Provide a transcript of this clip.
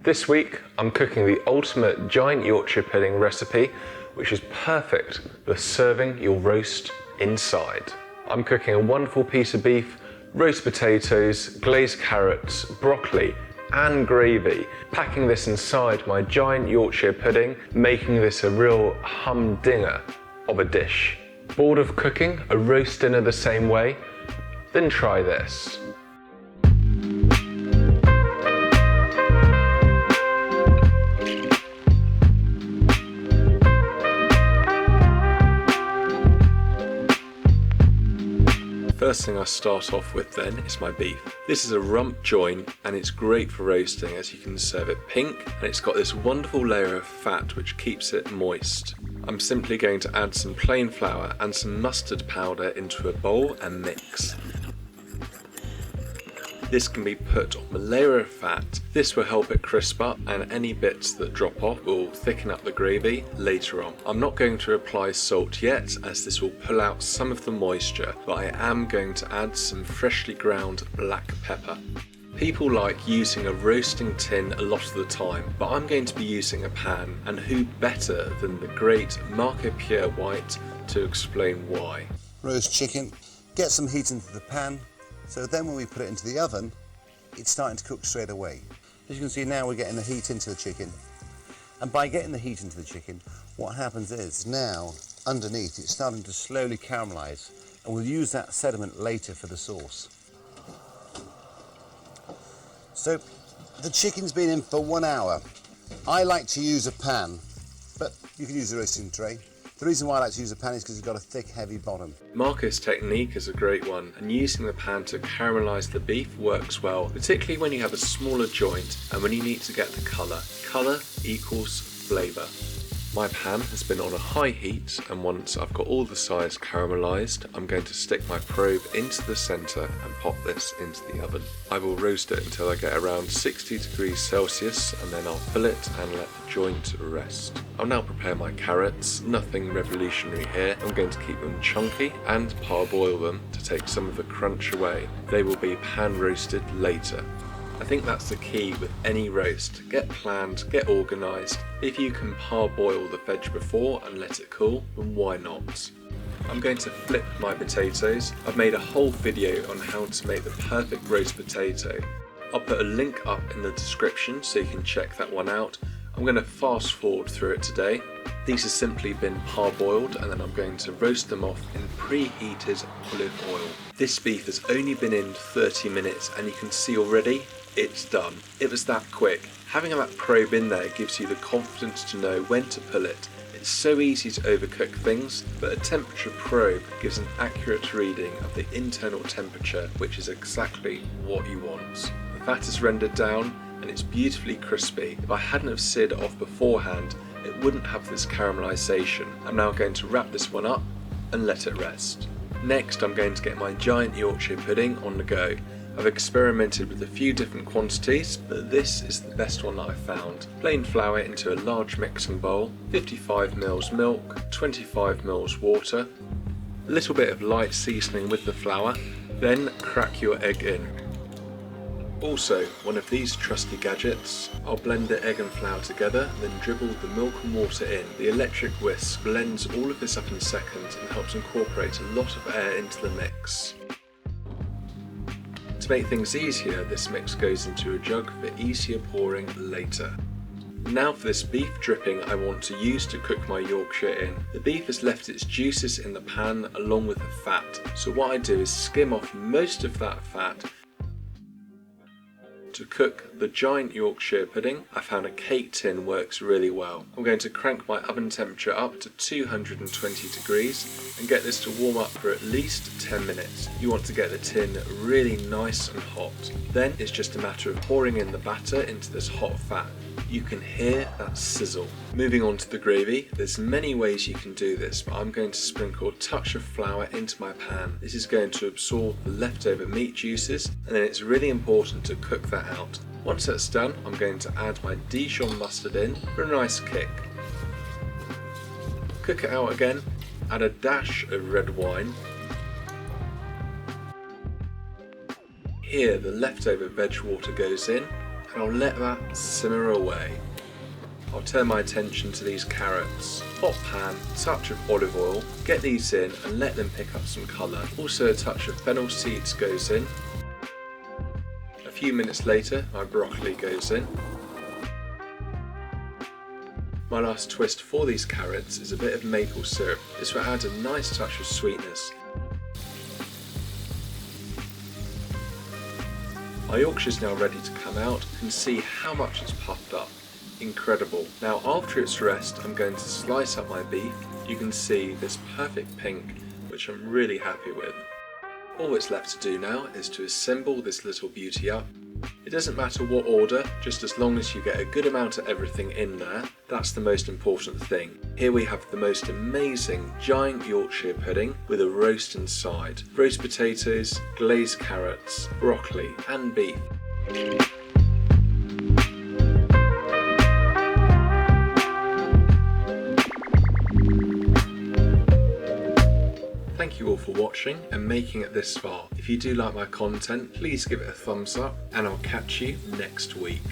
This week I'm cooking the ultimate giant Yorkshire pudding recipe, which is perfect for serving your roast inside. I'm cooking a wonderful piece of beef, roast potatoes, glazed carrots, broccoli and gravy, packing this inside my giant Yorkshire pudding, making this a real humdinger of a dish. Bored of cooking a roast dinner the same way? Then try this. First thing I start off with then is my beef. This is a rump joint and it's great for roasting as you can serve it pink and it's got this wonderful layer of fat which keeps it moist. I'm simply going to add some plain flour and some mustard powder into a bowl and mix. This can be put on a layer of fat. This will help it crisp up and any bits that drop off will thicken up the gravy later on. I'm not going to apply salt yet as this will pull out some of the moisture, but I am going to add some freshly ground black pepper. People like using a roasting tin a lot of the time, but I'm going to be using a pan, and who better than the great Marco Pierre White to explain why. Roast chicken, get some heat into the pan. So then when we put it into the oven, it's starting to cook straight away. As you can see now we're getting the heat into the chicken. And by getting the heat into the chicken, what happens is now underneath it's starting to slowly caramelise, and we'll use that sediment later for the sauce. So the chicken's been in for 1 hour. I like to use a pan, but you can use a roasting tray. The reason why I like to use a pan is because it's got a thick, heavy bottom. Marco's technique is a great one, and using the pan to caramelise the beef works well, particularly when you have a smaller joint and when you need to get the colour. Colour equals flavour. My pan has been on a high heat, and once I've got all the sides caramelised, I'm going to stick my probe into the centre and pop this into the oven. I will roast it until I get around 60 degrees Celsius, and then I'll fill it and let the joint rest. I'll now prepare my carrots. Nothing revolutionary here. I'm going to keep them chunky and parboil them to take some of the crunch away. They will be pan roasted later. I think that's the key with any roast. Get planned, get organised. If you can parboil the veg before and let it cool, then why not? I'm going to flip my potatoes. I've made a whole video on how to make the perfect roast potato. I'll put a link up in the description so you can check that one out. I'm going to fast forward through it today. These have simply been parboiled and then I'm going to roast them off in preheated olive oil. This beef has only been in 30 minutes and you can see already it's done. It was that quick. Having that probe in there gives you the confidence to know when to pull it. It's so easy to overcook things, but a temperature probe gives an accurate reading of the internal temperature, which is exactly what you want. The fat is rendered down and it's beautifully crispy. If I hadn't have seared it off beforehand, it wouldn't have this caramelisation. I'm now going to wrap this one up and let it rest. Next, I'm going to get my giant Yorkshire pudding on the go. I've experimented with a few different quantities, but this is the best one that I've found. Plain flour into a large mixing bowl, 55 ml milk, 25 ml water, a little bit of light seasoning with the flour, then crack your egg in. Also, one of these trusty gadgets, I'll blend the egg and flour together, then dribble the milk and water in. The electric whisk blends all of this up in seconds and helps incorporate a lot of air into the mix. To make things easier, this mix goes into a jug for easier pouring later. Now for this beef dripping I want to use to cook my Yorkshire in. The beef has left its juices in the pan along with the fat, so what I do is skim off most of that fat. To cook the giant Yorkshire pudding, I found a cake tin works really well. I'm going to crank my oven temperature up to 220 degrees and get this to warm up for at least 10 minutes. You want to get the tin really nice and hot. Then it's just a matter of pouring in the batter into this hot fat. You can hear that sizzle. Moving on to the gravy, there's many ways you can do this, but I'm going to sprinkle a touch of flour into my pan. This is going to absorb the leftover meat juices, and then it's really important to cook that out. Once that's done, I'm going to add my Dijon mustard in for a nice kick. Cook it out again, add a dash of red wine. Here the leftover veg water goes in, and I'll let that simmer away. I'll turn my attention to these carrots. Hot pan, touch of olive oil, get these in and let them pick up some colour. Also a touch of fennel seeds goes in. A few minutes later my broccoli goes in. My last twist for these carrots is a bit of maple syrup. This will add a nice touch of sweetness. My Yorkshire is now ready to come out. You can see how much it's puffed up. Incredible. Now after it's rest I'm going to slice up my beef. You can see this perfect pink, which I'm really happy with. All it's left to do now is to assemble this little beauty up. It doesn't matter what order, just as long as you get a good amount of everything in there. That's the most important thing. Here we have the most amazing giant Yorkshire pudding with a roast inside. Roast potatoes, glazed carrots, broccoli and beef. Thank you all for watching and making it this far. If you do like my content, please give it a thumbs up and I'll catch you next week.